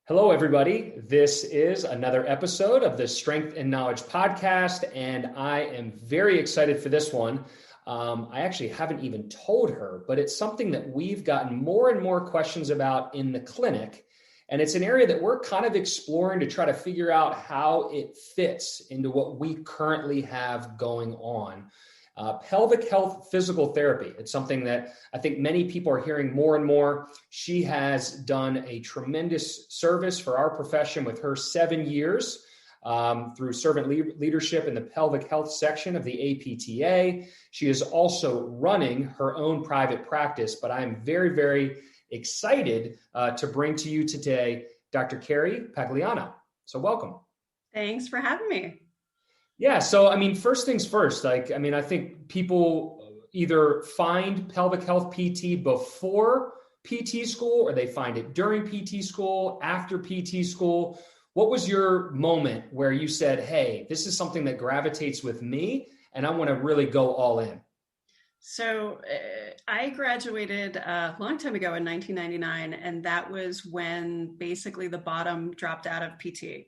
Hello, everybody. This is another episode of the Strength and Knowledge podcast, and I am very excited for this one. I actually haven't even told her, but it's something that we've gotten more and more questions about in the clinic, and it's an area that we're kind of exploring to try to figure out how it fits into what we currently have going on. Pelvic Health Physical Therapy. It's something that I think many people are hearing more and more. She has done a tremendous service for our profession with her 7 years through servant leadership in the Pelvic Health Section of the APTA. She is also running her own private practice, but I'm very, very excited to bring to you today Dr. Carrie Pagliano. So welcome. Thanks for having me. Yeah. So, first things first, I think people either find pelvic health PT before PT school or they find it during PT school, after PT school. What was your moment where you said, hey, this is something that gravitates with me and I want to really go all in? So I graduated a long time ago in 1999, and that was when basically the bottom dropped out of PT.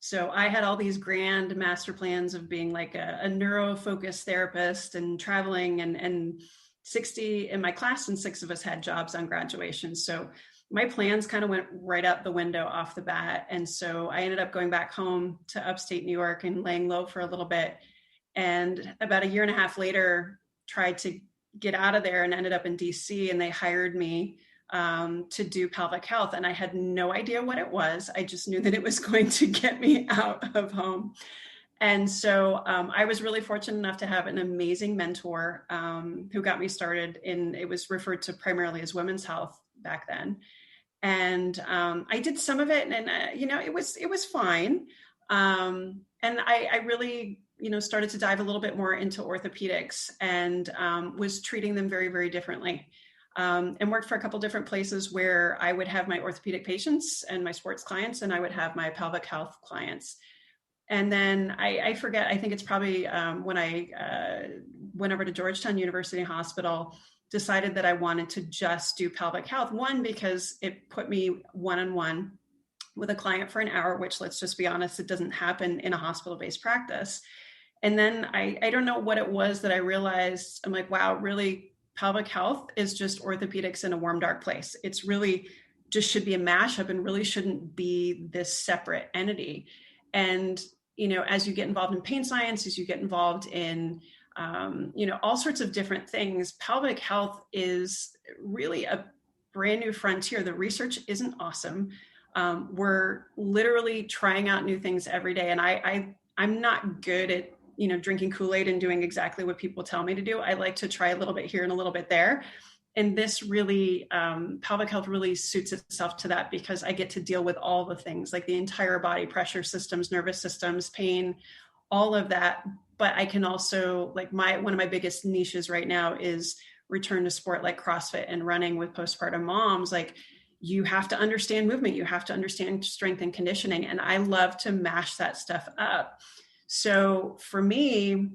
So I had all these grand master plans of being like a neuro-focused therapist and traveling and 60 in my class, and 6 of us had jobs on graduation. So my plans kind of went right out the window off the bat. And so I ended up going back home to upstate New York and laying low for a little bit. And about a year and a half later, tried to get out of there and ended up in DC, and they hired me to do pelvic health. And I had no idea what it was. I just knew that it was going to get me out of home. And so I was really fortunate enough to have an amazing mentor who got me started in, it was referred to primarily as women's health back then. And I did some of it, and it was fine. And I really, started to dive a little bit more into orthopedics and was treating them very, very differently. And worked for a couple different places where I would have my orthopedic patients and my sports clients, and I would have my pelvic health clients. And then I forget, I think it's probably when I went over to Georgetown University Hospital, decided that I wanted to just do pelvic health. One, because it put me one-on-one with a client for an hour, which, let's just be honest, it doesn't happen in a hospital-based practice. And then I don't know what it was that I realized. I'm like, wow, really, pelvic health is just orthopedics in a warm, dark place. It's really just should be a mashup and really shouldn't be this separate entity. And, as you get involved in pain science, as you get involved in, all sorts of different things, pelvic health is really a brand new frontier. The research isn't awesome. We're literally trying out new things every day. And I'm not good at drinking Kool-Aid and doing exactly what people tell me to do. I like to try a little bit here and a little bit there. And this really, pelvic health really suits itself to that, because I get to deal with all the things, like the entire body, pressure systems, nervous systems, pain, all of that. But I can also, like one of my biggest niches right now is return to sport, like CrossFit and running with postpartum moms. Like, you have to understand movement. You have to understand strength and conditioning. And I love to mash that stuff up. So for me,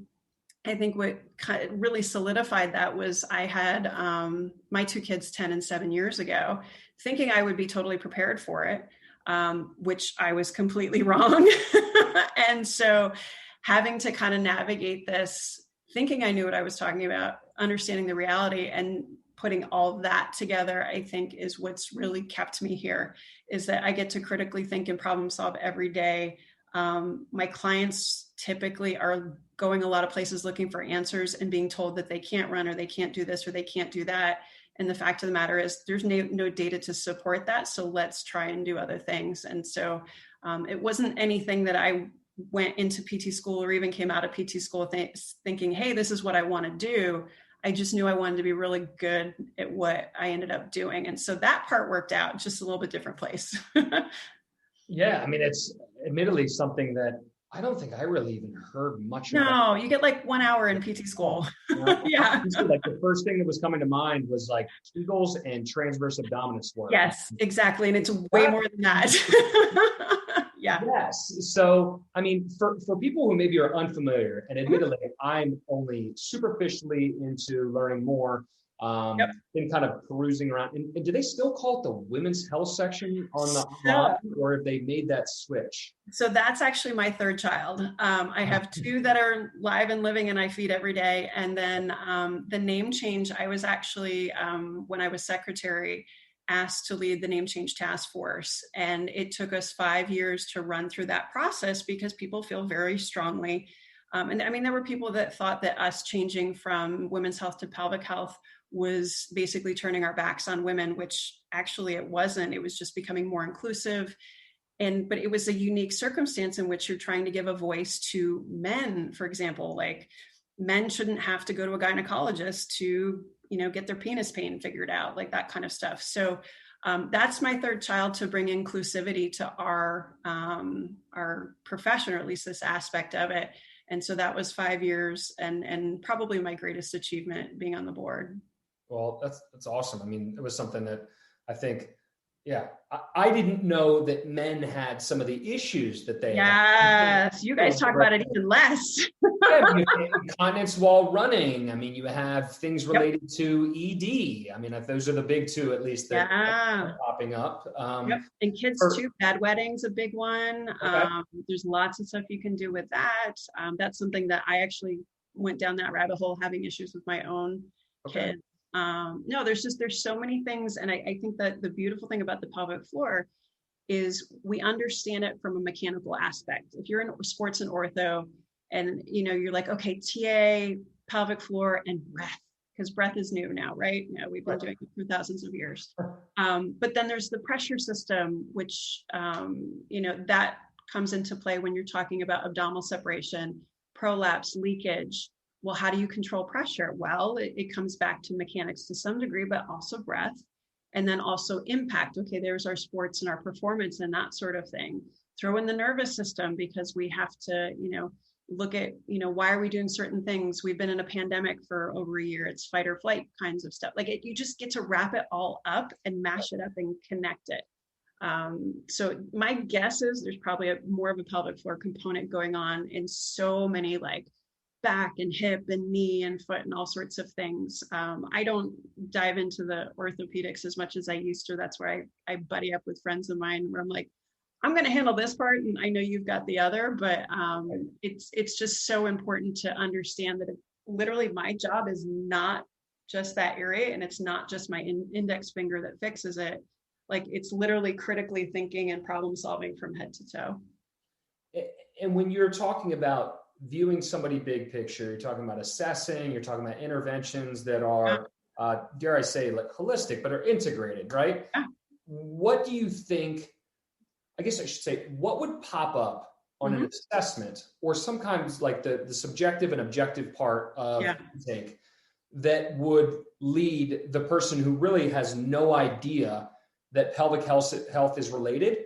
I think what kind of really solidified that was I had my 2 kids 10 and 7 years ago, thinking I would be totally prepared for it, which I was completely wrong. And so having to kind of navigate this, thinking I knew what I was talking about, understanding the reality and putting all that together, I think is what's really kept me here, is that I get to critically think and problem solve every day. My clients typically are going a lot of places looking for answers and being told that they can't run or they can't do this or they can't do that. And the fact of the matter is there's no data to support that. So let's try and do other things. And so it wasn't anything that I went into PT school or even came out of PT school thinking, hey, this is what I want to do. I just knew I wanted to be really good at what I ended up doing. And so that part worked out, just a little bit different place. Yeah. It's admittedly something that I don't think I really even heard much about. No, you get like 1 hour in PT school. Yeah. Like the first thing that was coming to mind was like Kegels and transverse abdominis work. Yes, exactly. And it's way more than that. Yeah. Yes. So, for people who maybe are unfamiliar, and admittedly, I'm only superficially into learning more, Yep. Been kind of perusing around. And do they still call it the Women's Health Section on the So, online, or have they made that switch? so that's actually my third child. I have two that are live and living and I feed every day. And then the name change, I was actually, when I was secretary, asked to lead the name change task force. And it took us 5 years to run through that process because people feel very strongly. And I mean, there were people that thought that us changing from women's health to pelvic health was basically turning our backs on women, which actually it wasn't. It was just becoming more inclusive. But it was a unique circumstance in which you're trying to give a voice to men, for example. Like, men shouldn't have to go to a gynecologist to, get their penis pain figured out, like that kind of stuff. So that's my third child, to bring inclusivity to our profession, or at least this aspect of it. And so that was 5 years, and probably my greatest achievement, being on the board. Well, that's awesome. I mean, it was something that I think, yeah, I didn't know that men had some of the issues that they had. Yes, you guys talk about it even less. Yeah, you have incontinence while running. I mean, you have things related to ED. I mean, those are the big two, at least, that are popping up. Yep. And kids too. Bad wedding's a big one. Okay. There's lots of stuff you can do with that. That's something that I actually went down that rabbit hole, having issues with my own kids. No, there's so many things. And I think that the beautiful thing about the pelvic floor is we understand it from a mechanical aspect. If you're in sports and ortho, and you're like, okay, TA, pelvic floor, and breath, because breath is new now, right? We've been doing it for thousands of years. But then there's the pressure system, which that comes into play when you're talking about abdominal separation, prolapse, leakage. Well, how do you control pressure? Well, it comes back to mechanics to some degree, but also breath, and then also impact. Okay, there's our sports and our performance and that sort of thing. Throw in the nervous system, because we have to, look at, why are we doing certain things? We've been in a pandemic for over a year. It's fight or flight kinds of stuff. Like, you just get to wrap it all up and mash it up and connect it. So my guess is there's probably more of a pelvic floor component going on in so many, like, back and hip and knee and foot and all sorts of things. I don't dive into the orthopedics as much as I used to. That's where I buddy up with friends of mine, where I'm like, I'm going to handle this part, and I know you've got the other. But it's just so important to understand that literally my job is not just that area, and it's not just my index finger that fixes it. Like, it's literally critically thinking and problem solving from head to toe. And when you're talking about viewing somebody big picture, you're talking about assessing, you're talking about interventions that are, dare I say, like, holistic, but are integrated, right? Yeah. What do you think, I guess I should say, what would pop up on an assessment, or sometimes like the subjective and objective part of intake, that would lead the person who really has no idea that pelvic health is related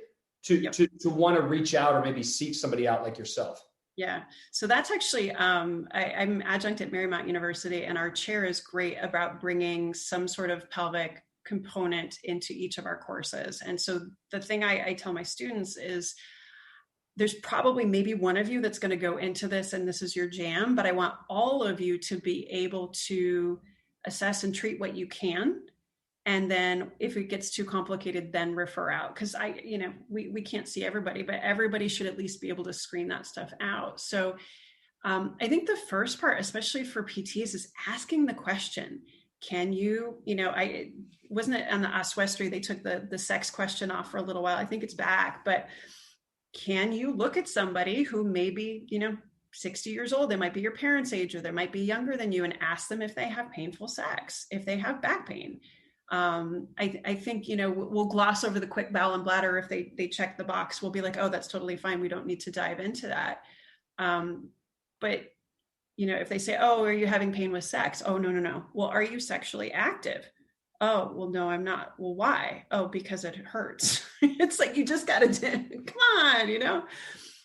to want to reach out or maybe seek somebody out like yourself? Yeah. So that's actually, I'm adjunct at Marymount University, and our chair is great about bringing some sort of pelvic component into each of our courses. And so the thing I tell my students is, there's probably maybe one of you that's going to go into this and this is your jam, but I want all of you to be able to assess and treat what you can. And then if it gets too complicated, then refer out. Because we can't see everybody, but everybody should at least be able to screen that stuff out. So I think the first part, especially for PTs, is asking the question. Can you, I wasn't it on the Oswestry, they took the sex question off for a little while. I think it's back, but can you look at somebody who may be, 60 years old, they might be your parents' age, or they might be younger than you, and ask them if they have painful sex, if they have back pain. I think, we'll gloss over the quick bowel and bladder. If they check the box, we'll be like, oh, that's totally fine. We don't need to dive into that. But if they say, oh, are you having pain with sex? Oh, no. Well, are you sexually active? Oh, well, no, I'm not. Well, why? Oh, because it hurts. It's like, you just got to, come on,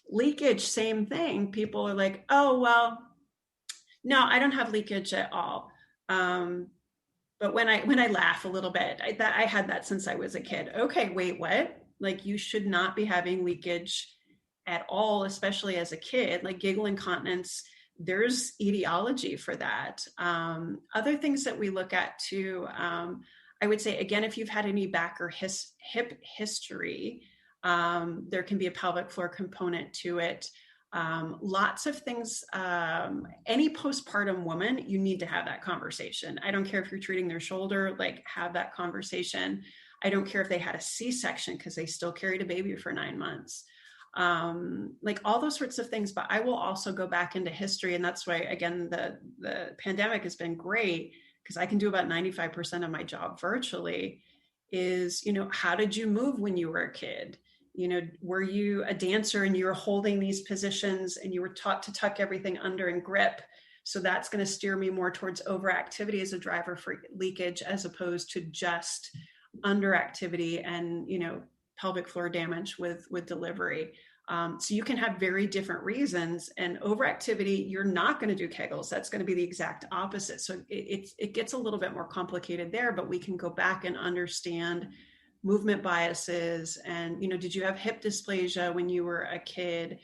leakage, same thing. People are like, oh, well, no, I don't have leakage at all. But when I laugh a little bit, I had that since I was a kid. Okay, wait, what? Like, you should not be having leakage at all, especially as a kid. Like, giggle incontinence, there's etiology for that. Other things that we look at too, I would say, again, if you've had any back or hip history, there can be a pelvic floor component to it. Lots of things, any postpartum woman, you need to have that conversation. I don't care if you're treating their shoulder, like have that conversation. I don't care if they had a C-section because they still carried a baby for 9 months. Like all those sorts of things, but I will also go back into history. And that's why, again, the pandemic has been great because I can do about 95% of my job virtually is, how did you move when you were a kid? Were you a dancer and you were holding these positions and you were taught to tuck everything under and grip? So that's going to steer me more towards overactivity as a driver for leakage, as opposed to just underactivity and, pelvic floor damage with delivery. So you can have very different reasons, and overactivity, you're not going to do Kegels. That's going to be the exact opposite. So it gets a little bit more complicated there, but we can go back and understand movement biases. And, did you have hip dysplasia when you were a kid?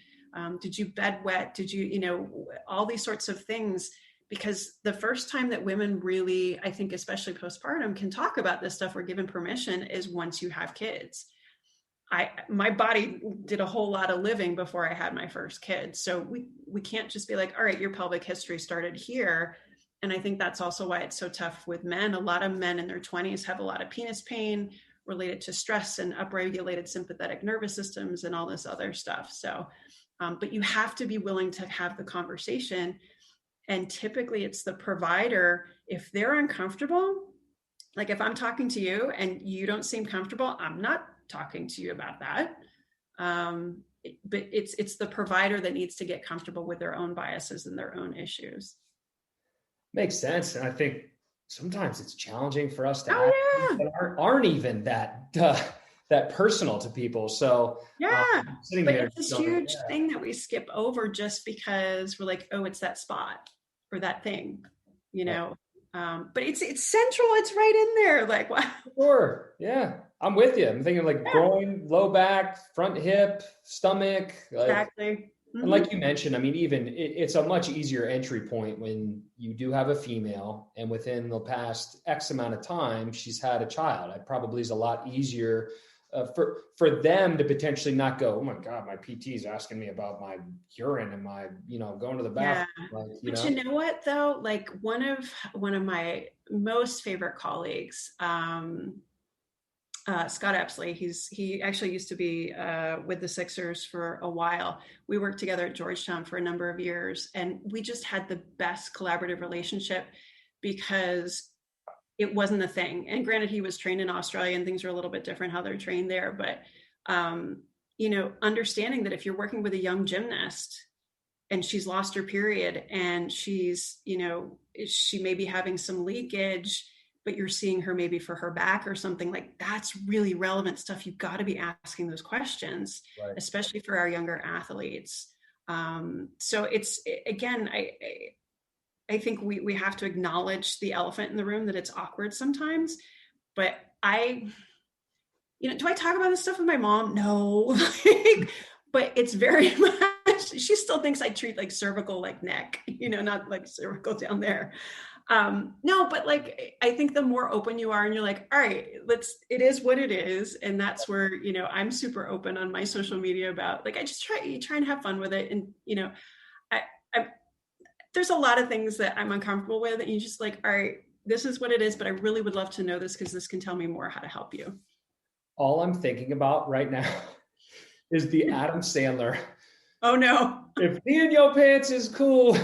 Did you bedwet? Did you, all these sorts of things? Because the first time that women really, I think, especially postpartum, can talk about this stuff or given permission is once you have kids. My body did a whole lot of living before I had my first kid. So we can't just be like, all right, your pelvic history started here. And I think that's also why it's so tough with men. A lot of men in their 20s have a lot of penis pain related to stress and upregulated sympathetic nervous systems and all this other stuff. So, but you have to be willing to have the conversation. And typically it's the provider, if they're uncomfortable, like if I'm talking to you and you don't seem comfortable, I'm not talking to you about that. But it's the provider that needs to get comfortable with their own biases and their own issues. Makes sense. And I think sometimes it's challenging for us to ask that aren't even that personal to people. So sitting but there, it's this huge thing that we skip over just because we're like, oh, it's that spot or that thing, but it's central. It's right in there. Like, wow. Sure. Yeah. I'm with you. I'm thinking like groin, low back, front hip, stomach. Exactly. And like you mentioned, I mean, even it's a much easier entry point when you do have a female and within the past X amount of time, she's had a child. It probably is a lot easier for them to potentially not go, oh my God, my PT is asking me about my urine and my, going to the bathroom. Yeah. But you know what though? Like one of my most favorite colleagues, Scott Epsley, he actually used to be with the Sixers for a while. We worked together at Georgetown for a number of years, and we just had the best collaborative relationship because it wasn't a thing. And granted, he was trained in Australia and things are a little bit different how they're trained there. But, understanding that if you're working with a young gymnast and she's lost her period and she's, she may be having some leakage, but you're seeing her maybe for her back or something, like that's really relevant stuff. You've got to be asking those questions, right, especially for our younger athletes. So it's, again, I think we have to acknowledge the elephant in the room, that it's awkward sometimes, but do I talk about this stuff with my mom? No, but it's very much, she still thinks I treat like cervical, like neck, not like cervical down there. No, but like, I think the more open you are and you're like, all right, it is what it is. And that's where, I'm super open on my social media about, like, I just try and have fun with it. And, there's a lot of things that I'm uncomfortable with, and you just like, all right, this is what it is, but I really would love to know this because this can tell me more how to help you. All I'm thinking about right now is the Adam Sandler. Oh no. If me in your pants is cool,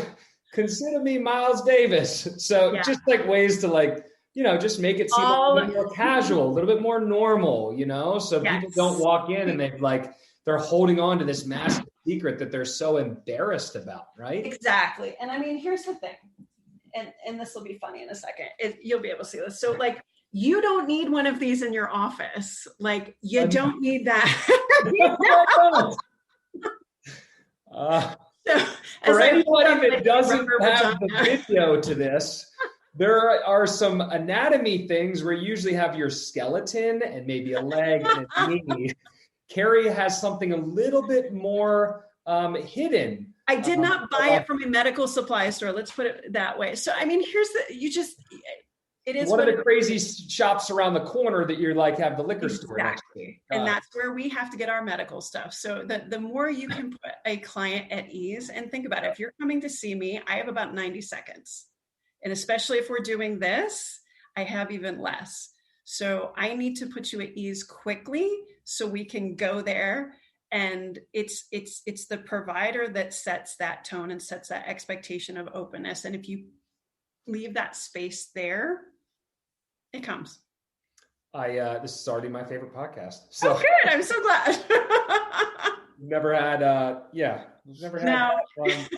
consider me Miles Davis. So just like ways to like, just make it seem a little more casual, a little bit more normal, so people don't walk in and they're holding on to this massive secret that they're so embarrassed about, right? Exactly. And I mean, here's the thing, and this will be funny in a second. You'll be able to see this. So like, you don't need one of these in your office. Like, you don't need that. For anybody that doesn't have the video to this, there are some anatomy things where you usually have your skeleton and maybe a leg and a knee. Carrie has something a little bit more hidden. I did not buy it from a medical supply store. Let's put it that way. So, I mean, it is one of the crazy shops around the corner that you're like have the liquor store next to. And that's where we have to get our medical stuff. So the more you can put a client at ease, and think about it, if you're coming to see me, I have about 90 seconds. And especially if we're doing this, I have even less. So I need to put you at ease quickly so we can go there. And it's the provider that sets that tone and sets that expectation of openness. And if you leave that space there, it comes. This is already my favorite podcast. So good. I'm so glad. never had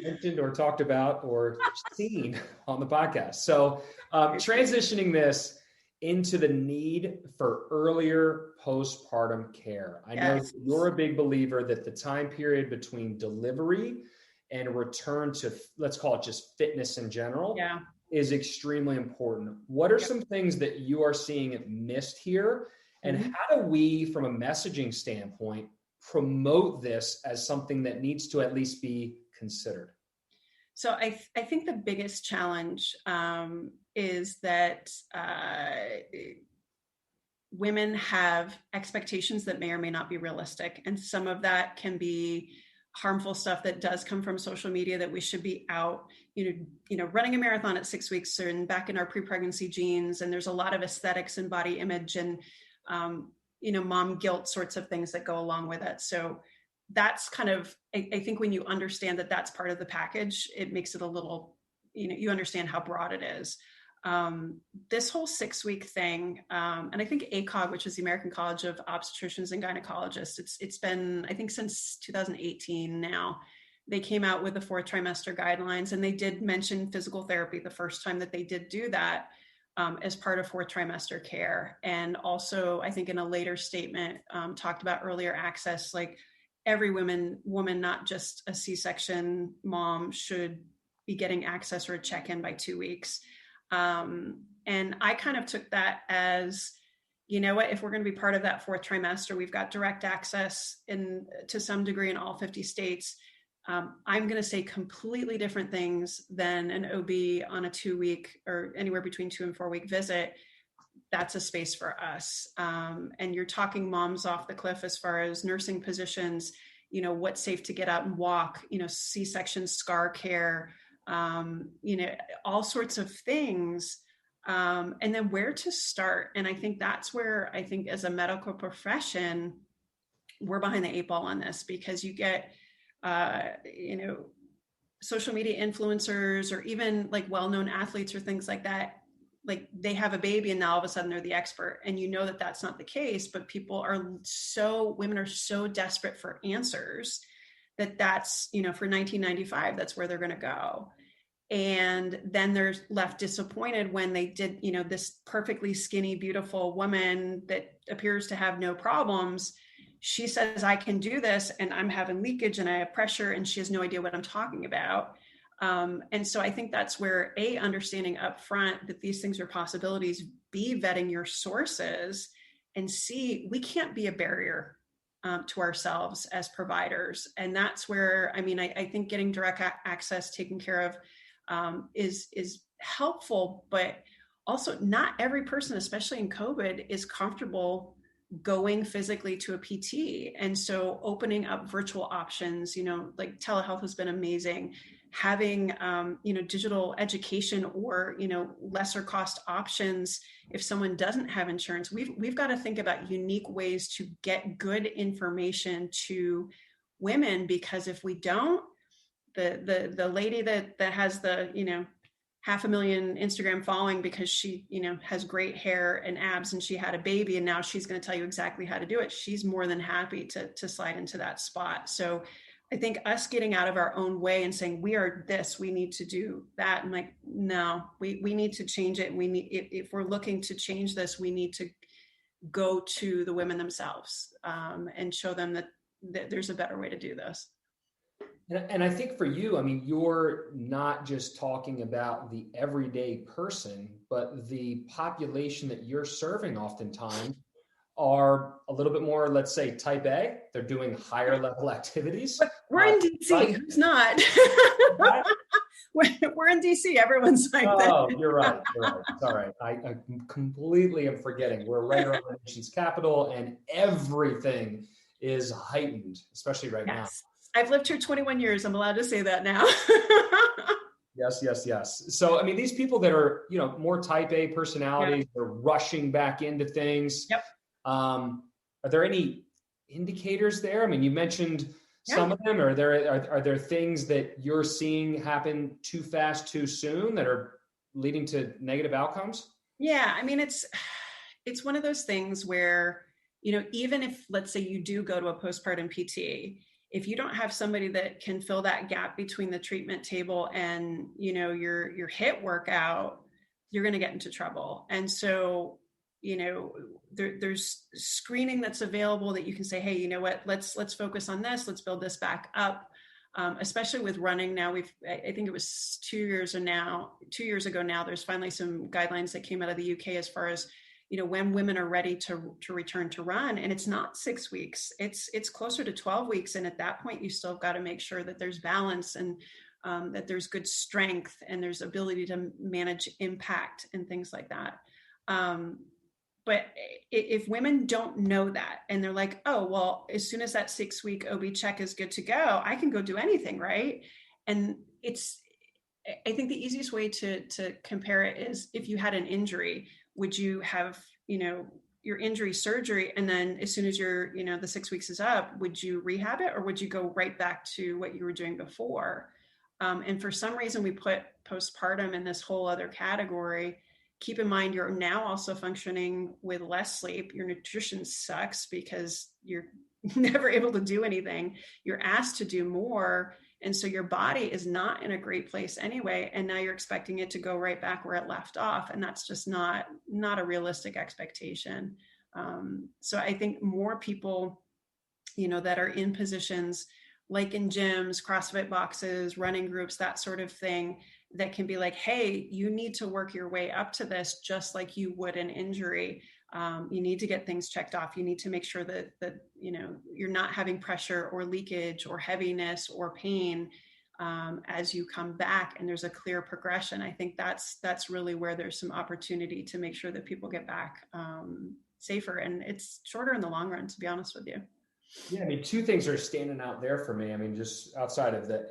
mentioned or talked about or seen on the podcast. So transitioning this into the need for earlier postpartum care. I know you're a big believer that the time period between delivery and return to, let's call it just fitness in general, is extremely important. What are some things that you are seeing missed here? And how do we, from a messaging standpoint, promote this as something that needs to at least be considered? So I think the biggest challenge is that women have expectations that may or may not be realistic. And some of that can be harmful stuff that does come from social media, that we should be out, running a marathon at 6 weeks and back in our pre-pregnancy jeans. And there's a lot of aesthetics and body image and, mom guilt sorts of things that go along with it. So that's kind of, I think when you understand that that's part of the package, it makes it a little, you understand how broad it is. This whole 6 week thing, and I think ACOG, which is the American College of Obstetricians and Gynecologists, it's been, I think, since 2018 now, they came out with the 4th trimester guidelines, and they did mention physical therapy the first time that they did do that as part of 4th trimester care. And also, I think in a later statement, talked about earlier access, like every woman, not just a C-section mom, should be getting access or a check-in by 2 weeks. And I kind of took that as, you know what, if we're going to be part of that 4th trimester, we've got direct access to some degree in all 50 states. I'm going to say completely different things than an OB on a 2 week or anywhere between 2 and 4 week visit. That's a space for us. And you're talking moms off the cliff as far as nursing positions, what's safe to get out and walk, C-section scar care, all sorts of things. And then where to start. And I think that's where I think as a medical profession, we're behind the 8 ball on this, because you get, social media influencers or even like well-known athletes or things like that. Like they have a baby and now all of a sudden they're the expert, and that that's not the case, but women are so desperate for answers that's, for 1995, that's where they're going to go. And then they're left disappointed when they did, this perfectly skinny, beautiful woman that appears to have no problems. She says, I can do this, and I'm having leakage and I have pressure, and she has no idea what I'm talking about. And so I think that's where understanding up front that these things are possibilities, vetting your sources, and see, we can't be a barrier to ourselves as providers. And that's where, I think getting direct access taken care of is helpful, but also not every person, especially in COVID, is comfortable going physically to a PT. And so opening up virtual options, like telehealth has been amazing. Having, digital education or, lesser cost options. If someone doesn't have insurance, we've got to think about unique ways to get good information to women, because if we don't, the lady that has the, 500,000 Instagram following because she, has great hair and abs and she had a baby and now she's going to tell you exactly how to do it. She's more than happy to slide into that spot. So I think us getting out of our own way and saying, we are this, we need to do that. And like, no, we need to change it. And if we're looking to change this, we need to go to the women themselves and show them that there's a better way to do this. And I think for you, you're not just talking about the everyday person, but the population that you're serving oftentimes are a little bit more, let's say, type A. They're doing higher level activities. We're in DC. Right? Who's not? We're in DC. Everyone's like that. Oh, you're right. You're right. Sorry. I completely am forgetting. We're right around the nation's capital and everything is heightened, especially right now. I've lived here 21 years. I'm allowed to say that now. Yes. So, I mean, these people that are, more type A personalities, they're rushing back into things. Yep. Are there any indicators there? I mean, you mentioned some of them. Are there things that you're seeing happen too fast, too soon that are leading to negative outcomes? Yeah. I mean, it's one of those things where, even if, let's say you do go to a postpartum PT, if you don't have somebody that can fill that gap between the treatment table and, your HIIT workout, you're going to get into trouble. And so, there's screening that's available that you can say, hey, you know what, let's focus on this. Let's build this back up. Especially with running now, I think it was 2 years ago now, there's finally some guidelines that came out of the UK as far as, when women are ready to return to run. And it's not 6 weeks, it's closer to 12 weeks. And at that point, you still got to make sure that there's balance and that there's good strength and there's ability to manage impact and things like that. But if women don't know that and they're like, oh, well, as soon as that 6 week OB check is good to go, I can go do anything, right? And I think the easiest way to compare it is if you had an injury, would you have, your injury surgery, and then as soon as the 6 weeks is up, would you rehab it or would you go right back to what you were doing before? And for some reason, we put postpartum in this whole other category. Keep in mind, you're now also functioning with less sleep. Your nutrition sucks because you're never able to do anything. You're asked to do more. And so your body is not in a great place anyway. And now you're expecting it to go right back where it left off. And that's just not a realistic expectation. So I think more people, that are in positions like in gyms, CrossFit boxes, running groups, that sort of thing, that can be like, hey, you need to work your way up to this just like you would an injury. You need to get things checked off. You need to make sure that you're not having pressure or leakage or heaviness or pain as you come back, and there's a clear progression. I think that's really where there's some opportunity to make sure that people get back safer, and it's shorter in the long run, to be honest with you. Yeah, I mean, two things are standing out there for me. I mean, just outside of the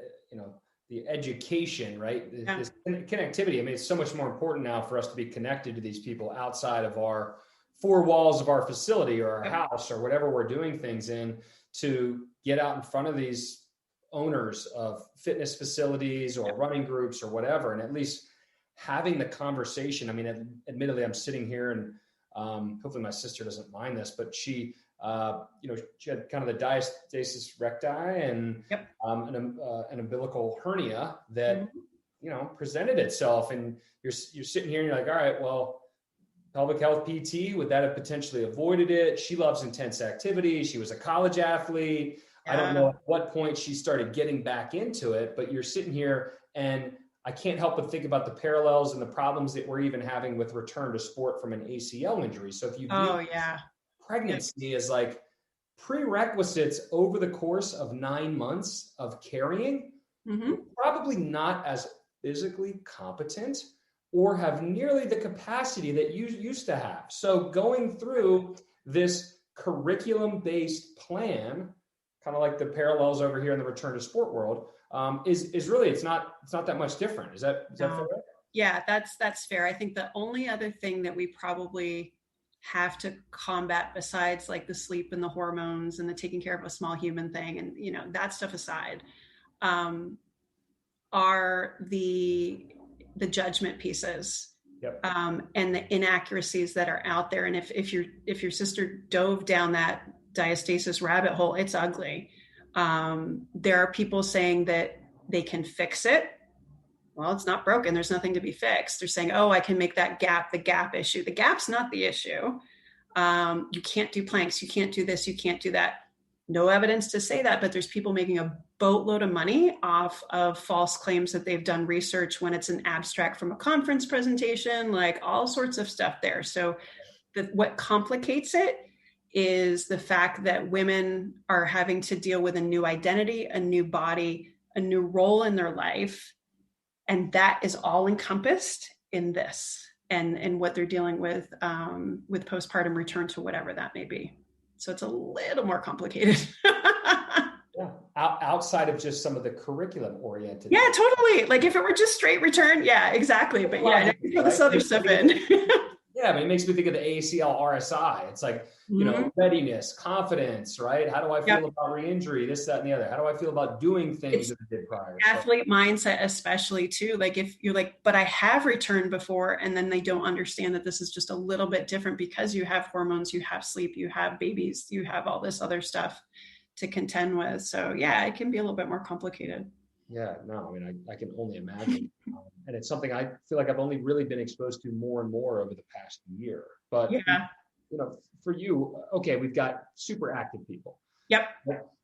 education, right? This connectivity. I mean, it's so much more important now for us to be connected to these people outside of our four walls of our facility or our house or whatever we're doing things in, to get out in front of these owners of fitness facilities or running groups or whatever, and at least having the conversation. I mean, admittedly, I'm sitting here and hopefully my sister doesn't mind this, but she had kind of the diastasis recti and an umbilical hernia that, presented itself. And you're sitting here and you're like, all right, well, pelvic health PT, would that have potentially avoided it? She loves intense activity. She was a college athlete. I don't know at what point she started getting back into it, but you're sitting here and I can't help but think about the parallels and the problems that we're even having with return to sport from an ACL injury. So if you pregnancy is like prerequisites over the course of 9 months of carrying, you're probably not as physically competent or have nearly the capacity that you used to have. So going through this curriculum-based plan, kind of like the parallels over here in the return to sport world, is really, it's not that much different. Is that fair? Yeah, that's fair. I think the only other thing that we probably have to combat, besides like the sleep and the hormones and the taking care of a small human thing and that stuff aside, are the judgment pieces. And the inaccuracies that are out there. And if your sister dove down that diastasis rabbit hole, it's ugly. There are people saying that they can fix it. Well, it's not broken. There's nothing to be fixed. They're saying, oh, I can make that gap the gap issue. The gap's not the issue. You can't do planks. You can't do this. You can't do that. No evidence to say that, but there's people making a boatload of money off of false claims that they've done research when it's an abstract from a conference presentation, like all sorts of stuff there. So what complicates it is the fact that women are having to deal with a new identity, a new body, a new role in their life. And that is all encompassed in this and what they're dealing with postpartum return to whatever that may be. So it's a little more complicated. Yeah. Outside of just some of the curriculum oriented. Yeah, totally. Like if it were just straight return, yeah, exactly. But yeah, you put this other stuff in. Yeah, I mean, it makes me think of the ACL RSI. It's like, you know, readiness, confidence, right? How do I feel about re-injury, this, that, and the other? How do I feel about doing things that I did prior? Athlete mindset, especially too. Like if you're like, but I have returned before, and then they don't understand that this is just a little bit different because you have hormones, you have sleep, you have babies, you have all this other stuff to contend with. So yeah, it can be a little bit more complicated. Yeah, no, I mean, I can only imagine. And it's something I feel like I've only really been exposed to more and more over the past year. But, you know, for you, okay, we've got super active people. Yep.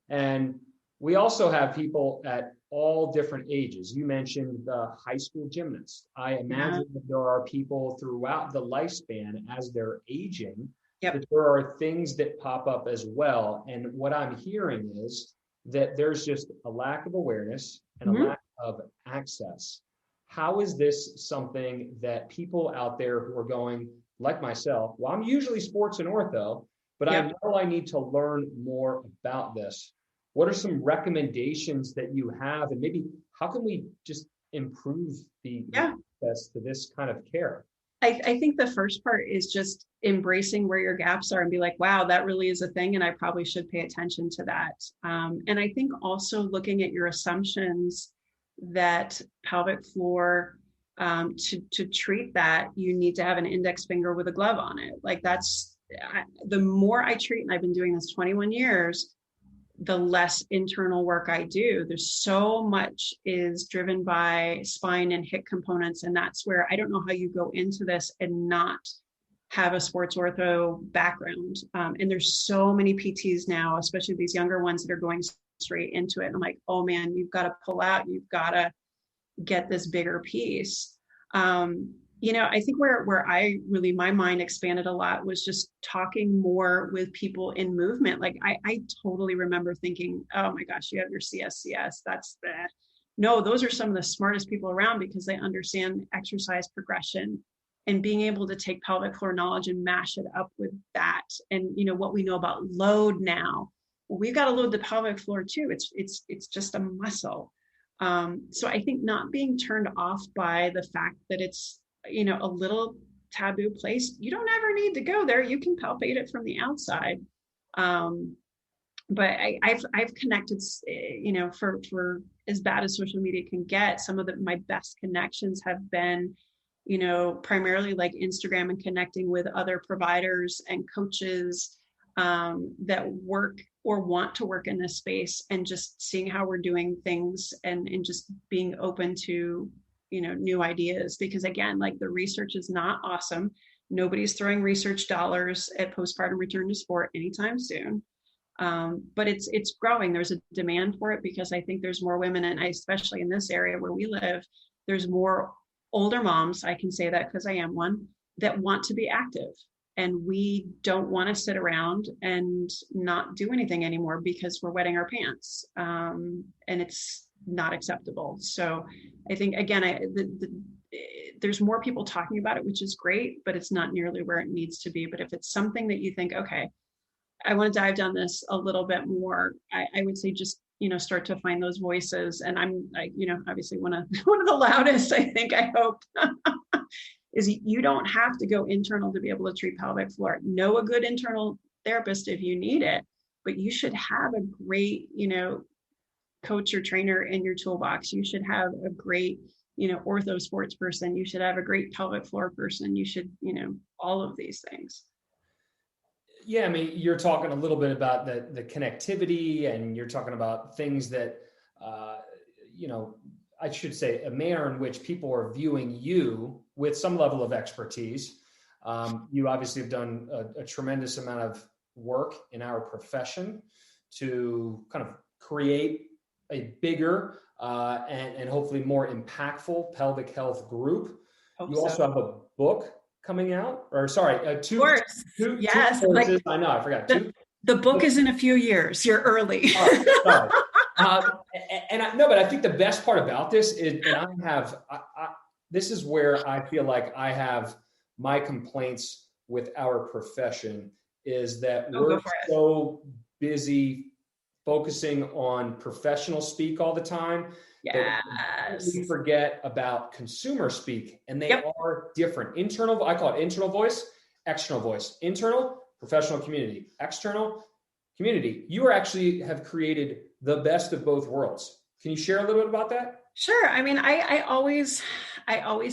And we also have people at all different ages. You mentioned the high school gymnasts. I imagine that there are people throughout the lifespan as they're aging, that there are things that pop up as well. And what I'm hearing is that there's just a lack of awareness and a lack of access. How is this something that people out there who are going, like myself, well, I'm usually sports and ortho, but I know I need to learn more about this. What are some recommendations that you have? And maybe how can we just improve the access to this kind of care? I think the first part is just embracing where your gaps are and be like, wow, that really is a thing. And I probably should pay attention to that. And I think also looking at your assumptions that pelvic floor, to treat that, you need to have an index finger with a glove on it. Like the more I treat, and I've been doing this 21 years, the less internal work I do. There's so much is driven by spine and hip components. And that's where I don't know how you go into this and not have a sports ortho background. And there's so many PTs now, especially these younger ones that are going straight into it. And I'm like, oh man, you've got to pull out, you've got to get this bigger piece. You know, I think where I really, my mind expanded a lot was just talking more with people in movement. Like I totally remember thinking, oh my gosh, you have your CSCS. That's bad. No, those are some of the smartest people around because they understand exercise progression and being able to take pelvic floor knowledge and mash it up with that. And, you know, what we know about load now, well, we've got to load the pelvic floor too. It's just a muscle. So I think not being turned off by the fact that it's, you know, a little taboo place. You don't ever need to go there. You can palpate it from the outside. But I've connected, you know, for as bad as social media can get, some of my best connections have been, you know, primarily like Instagram and connecting with other providers and coaches that work or want to work in this space, and just seeing how we're doing things and just being open to, you know, new ideas. Because again, like the research is not awesome. Nobody's throwing research dollars at postpartum return to sport anytime soon. But it's growing. There's a demand for it because I think there's more women, and especially in this area where we live, there's more older moms, I can say that because I am one, that want to be active. And we don't want to sit around and not do anything anymore because we're wetting our pants. And it's not acceptable. So I think, again, there's more people talking about it, which is great, but it's not nearly where it needs to be. But if it's something that you think, okay, I want to dive down this a little bit more, I would say just, you know, start to find those voices. And I'm like, you know, obviously one of the loudest, I think, I hope, is you don't have to go internal to be able to treat pelvic floor. Know a good internal therapist if you need it, but you should have a great, you know, coach or trainer in your toolbox. You should have a great, you know, ortho sports person. You should have a great pelvic floor person. You should, you know, all of these things. Yeah, I mean, you're talking a little bit about the connectivity, and you're talking about things that, you know, I should say a manner in which people are viewing you with some level of expertise. You obviously have done a tremendous amount of work in our profession to kind of create a bigger and hopefully more impactful pelvic health group. You also have a book coming out, or sorry, two course. Yes. courses. I know, I forgot. The book is in a few years. You're early. Sorry. But I think the best part about this is, and this is where I feel like I have my complaints with our profession, is that we're so busy focusing on professional speak all the time. Yes. We forget about consumer speak, and they are different. Internal, I call it internal voice, external voice. Internal, professional community. External, community. You actually have created the best of both worlds. Can you share a little bit about that? Sure. I mean, I always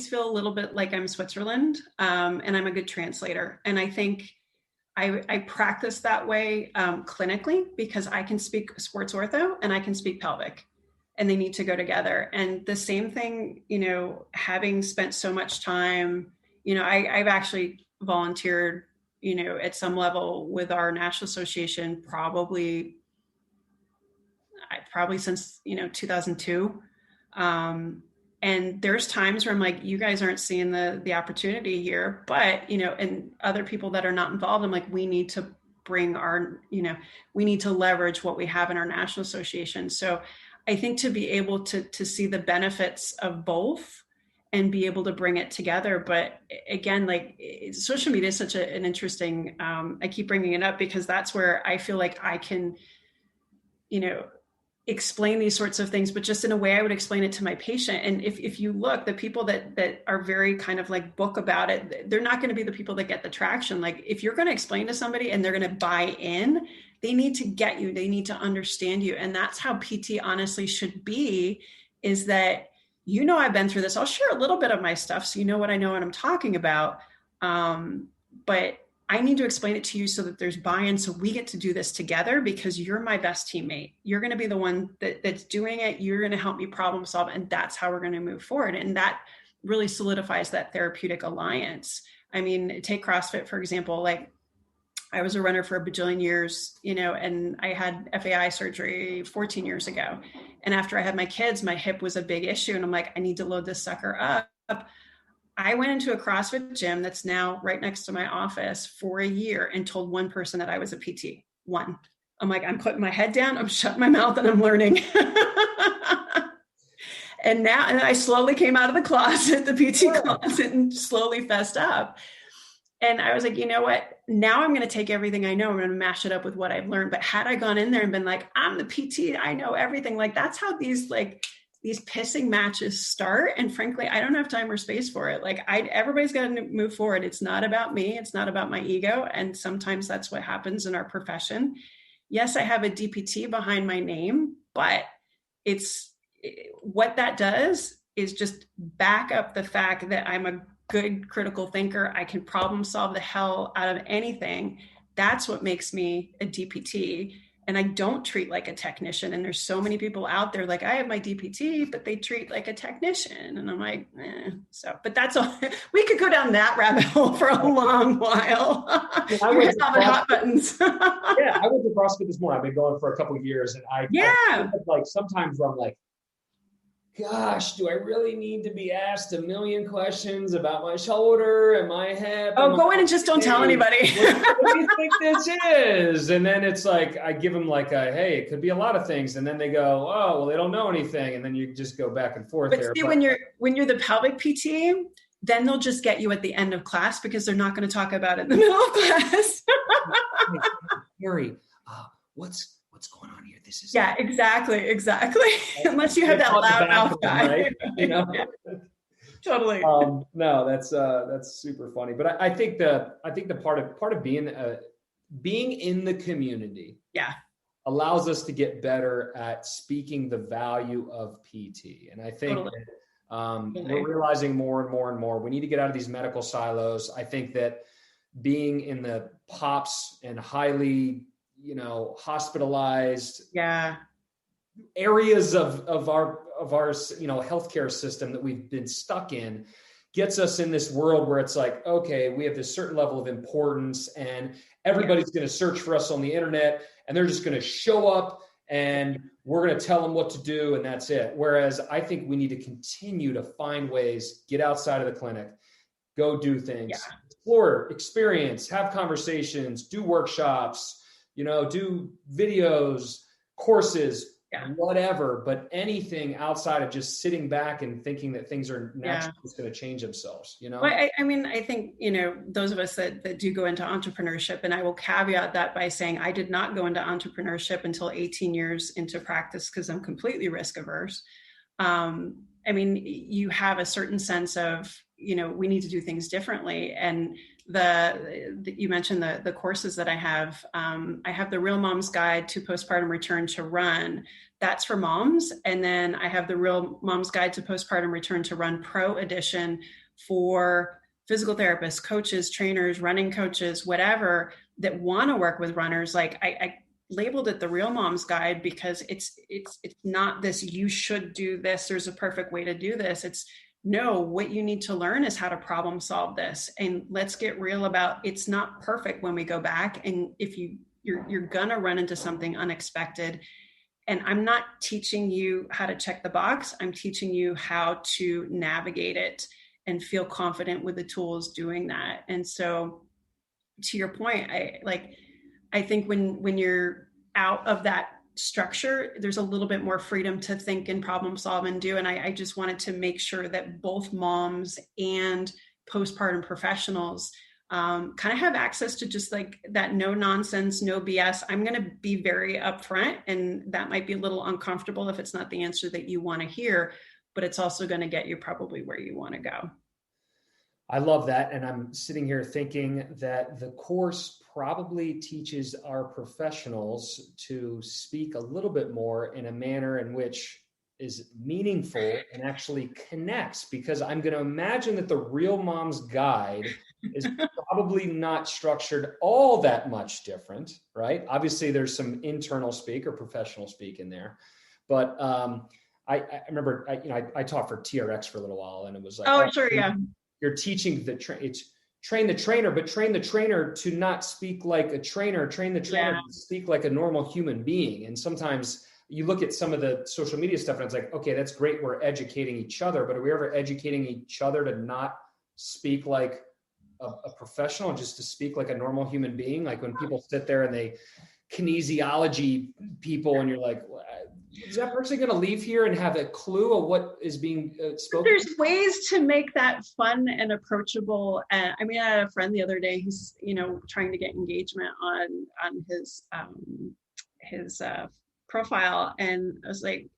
feel a little bit like I'm Switzerland, and I'm a good translator. And I think I practice that way clinically, because I can speak sports ortho and I can speak pelvic, and they need to go together. And the same thing, having spent so much time, I've actually volunteered, at some level with our National Association, probably since, 2002. And there's times where I'm like, you guys aren't seeing the opportunity here, but, and other people that are not involved, I'm like, we need to bring we need to leverage what we have in our National Association. So I think to be able to see the benefits of both and be able to bring it together. But again, like, social media is such an interesting, I keep bringing it up because that's where I feel like I can, explain these sorts of things, but just in a way I would explain it to my patient. And if you look, the people that are very kind of like book about it, they're not going to be the people that get the traction. Like, if you're going to explain to somebody and they're going to buy in, they need to get you, they need to understand you. And that's how PT honestly should be, is that, I've been through this. I'll share a little bit of my stuff so you know what I know what I'm talking about. But I need to explain it to you so that there's buy-in, so we get to do this together, because you're my best teammate. You're going to be the one that's doing it. You're going to help me problem solve. And that's how we're going to move forward. And that really solidifies that therapeutic alliance. I mean, take CrossFit, for example. Like, I was a runner for a bajillion years, and I had FAI surgery 14 years ago. And after I had my kids, my hip was a big issue. And I'm like, I need to load this sucker up. I went into a CrossFit gym that's now right next to my office for a year and told one person that I was a PT. One. I'm like, I'm putting my head down, I'm shutting my mouth, and I'm learning. And I slowly came out of the closet, the PT closet, and slowly fessed up. And I was like, you know what? Now I'm going to take everything I know, I'm going to mash it up with what I've learned. But had I gone in there and been like, I'm the PT, I know everything. Like, that's how these pissing matches start. And frankly, I don't have time or space for it. Like, everybody's got to move forward. It's not about me. It's not about my ego. And sometimes that's what happens in our profession. Yes, I have a DPT behind my name, but what that does is just back up the fact that I'm a good critical thinker. I can problem solve the hell out of anything. That's what makes me a DPT. And I don't treat like a technician. And there's so many people out there, like, I have my DPT, but they treat like a technician. And I'm like, but that's all. We could go down that rabbit hole for a long while. I went to hot buttons. I went to CrossFit this morning. I've been going for a couple of years, and I like sometimes where I'm like, gosh, do I really need to be asked a million questions about my shoulder and my hip? Oh, go in and just don't tell anybody. What do you think this is? And then it's like, I give them like hey, it could be a lot of things. And then they go, oh, well, they don't know anything. And then you just go back and forth there. See, when you're the pelvic PT, then they'll just get you at the end of class, because they're not going to talk about it in the middle of class. Carrie, what's going on here? This is exactly. Unless you have that loud mouth guy, right? Totally. No, that's super funny. But I think the part of being in the community, allows us to get better at speaking the value of PT. And I think we're realizing more and more and more, we need to get out of these medical silos. I think that being in the POPs and highly hospitalized areas of our healthcare system that we've been stuck in gets us in this world where it's like, okay, we have this certain level of importance, and everybody's going to search for us on the internet, and they're just going to show up, and we're going to tell them what to do, and that's it. Whereas I think we need to continue to find ways, get outside of the clinic, go do Yeah. things, explore, experience, have conversations, do workshops, do videos, courses, whatever, but anything outside of just sitting back and thinking that things are naturally just going to change themselves, Well, I mean, I think, those of us that do go into entrepreneurship, and I will caveat that by saying I did not go into entrepreneurship until 18 years into practice because I'm completely risk averse. I mean, you have a certain sense of, we need to do things differently. And you mentioned the courses that I have the Real Mom's Guide to Postpartum Return to Run. That's for moms. And then I have the Real Mom's Guide to Postpartum Return to Run Pro Edition for physical therapists, coaches, trainers, running coaches, whatever, that want to work with runners. Like I labeled it the Real Mom's Guide because it's not this, you should do this, there's a perfect way to do this. It's no, what you need to learn is how to problem solve this. And let's get real about, it's not perfect when we go back. And if you're gonna run into something unexpected. And I'm not teaching you how to check the box. I'm teaching you how to navigate it and feel confident with the tools doing that. And so to your point, I think when you're out of that structure, there's a little bit more freedom to think and problem solve and do. And I just wanted to make sure that both moms and postpartum professionals kind of have access to just like that no nonsense, no BS. I'm going to be very upfront, and that might be a little uncomfortable if it's not the answer that you want to hear, but it's also going to get you probably where you want to go. I love that. And I'm sitting here thinking that the course probably teaches our professionals to speak a little bit more in a manner in which is meaningful and actually connects, because I'm going to imagine that the Real Mom's Guide is probably not structured all that much different, right? Obviously there's some internal speak or professional speak in there, but I remember I taught for TRX for a little while, and it was like, sure, yeah. You're teaching it's train the trainer, but train the trainer to not speak like a trainer, train the trainer to speak like a normal human being. And sometimes you look at some of the social media stuff and it's like, okay, that's great, we're educating each other, but are we ever educating each other to not speak like a professional, just to speak like a normal human being? Like when people sit there and they kinesiology people, and you're like, is that person going to leave here and have a clue of what is being spoken? There's ways to make that fun and approachable. I mean, I had a friend the other day, he's, trying to get engagement on his profile. And I was like,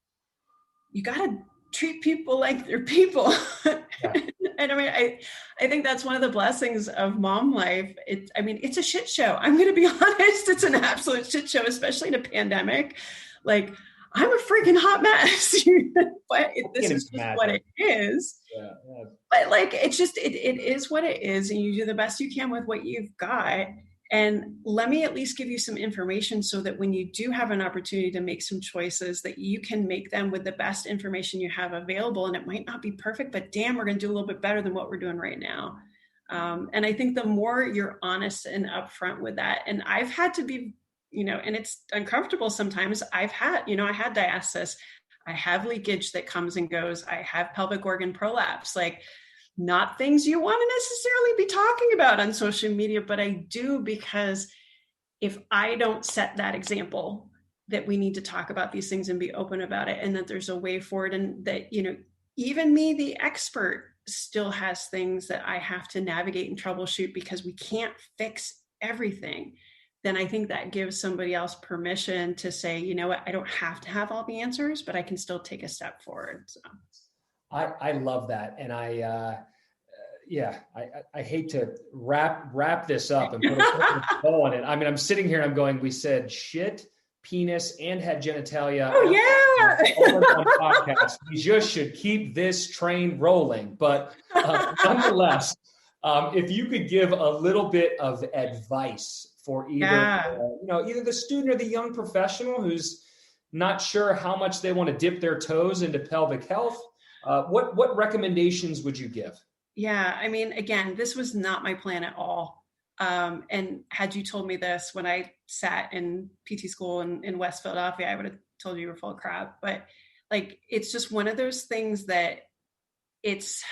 you got to treat people like they're people. Yeah. And I mean, I think that's one of the blessings of mom life. It's a shit show. I'm going to be honest. It's an absolute shit show, especially in a pandemic. Like, I'm a freaking hot mess, but this is just what it is. Yeah. But like, it is what it is. And you do the best you can with what you've got. And let me at least give you some information so that when you do have an opportunity to make some choices, that you can make them with the best information you have available. And it might not be perfect, but damn, we're going to do a little bit better than what we're doing right now. And I think the more you're honest and upfront with that, and I've had to be, and it's uncomfortable sometimes. I had diastasis. I have leakage that comes and goes. I have pelvic organ prolapse, like not things you want to necessarily be talking about on social media, but I do, because if I don't set that example that we need to talk about these things and be open about it, and that there's a way forward, and that, even me, the expert, still has things that I have to navigate and troubleshoot because we can't fix everything, then I think that gives somebody else permission to say, you know what, I don't have to have all the answers, but I can still take a step forward. So. I love that. And I hate to wrap this up and put a bow on it. I mean, I'm sitting here and I'm going, we said shit, penis, and had genitalia. Oh yeah. Over on podcast. We just should keep this train rolling. But nonetheless, if you could give a little bit of advice for either the student or the young professional who's not sure how much they want to dip their toes into pelvic health, what recommendations would you give? Yeah, I mean, again, this was not my plan at all. And had you told me this when I sat in PT school in West Philadelphia, I would have told you were full of crap. But like, it's just one of those things that it's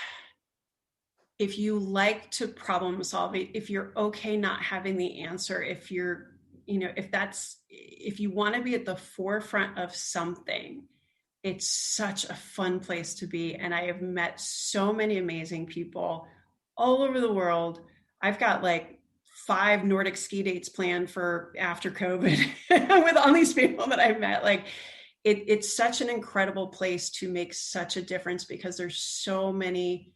if you like to problem solve, if you're okay not having the answer, if you're, if you want to be at the forefront of something, it's such a fun place to be. And I have met so many amazing people all over the world. I've got like 5 Nordic ski dates planned for after COVID with all these people that I've met. Like it's such an incredible place to make such a difference, because there's so many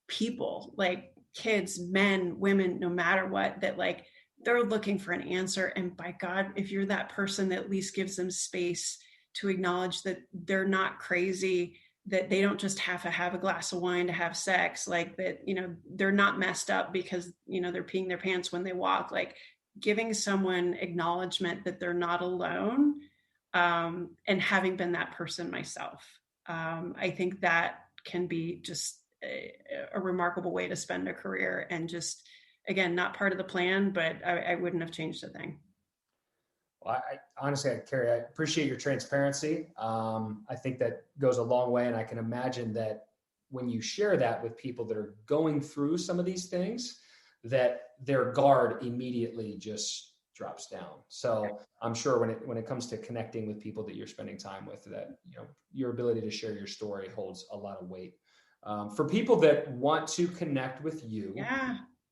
people, like kids, men, women, no matter what, that like they're looking for an answer. And by God, if you're that person that at least gives them space to acknowledge that they're not crazy, that they don't just have to have a glass of wine to have sex, like that, they're not messed up because, they're peeing their pants when they walk, like giving someone acknowledgement that they're not alone. And having been that person myself, I think that can be just a remarkable way to spend a career, and just, again, not part of the plan, but I wouldn't have changed a thing. Well, honestly, Carrie, I appreciate your transparency. I think that goes a long way. And I can imagine that when you share that with people that are going through some of these things, that their guard immediately just drops down. So I'm sure when it comes to connecting with people that you're spending time with, that, your ability to share your story holds a lot of weight. For people that want to connect with you,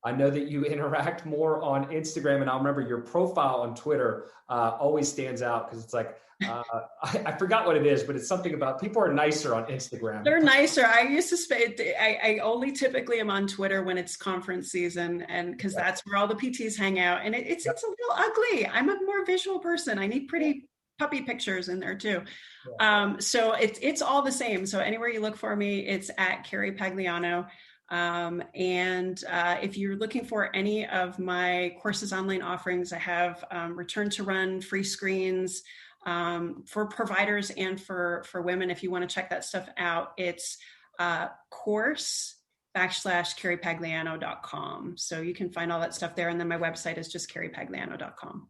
I know that you interact more on Instagram, and I'll remember your profile on Twitter always stands out, because it's like, I forgot what it is, but it's something about people are nicer on Instagram. They're nicer. I used to I only typically am on Twitter when it's conference season, and because that's where all the PTs hang out. And it's a little ugly. I'm a more visual person. I need pretty puppy pictures in there too. So it's all the same. So anywhere you look for me, it's at Carrie Pagliano. And if you're looking for any of my courses, online offerings, I have Return to Run, free screens for providers and for women. If you want to check that stuff out, it's course/carriepagliano.com. So you can find all that stuff there. And then my website is just carriepagliano.com.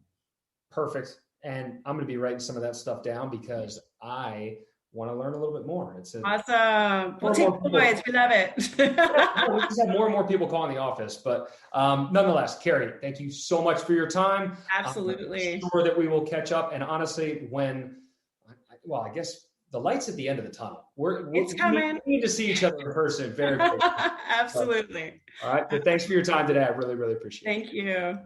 Perfect. And I'm going to be writing some of that stuff down, because I want to learn a little bit more. Awesome. We'll take the boys. We love it. We just have more and more people calling the office. But nonetheless, Carrie, thank you so much for your time. Absolutely. I'm sure that we will catch up. And honestly, I guess the light's at the end of the tunnel. It's coming. We need to see each other in person very quickly. Absolutely. All right. But thanks for your time today. I really, really appreciate it. Thank you.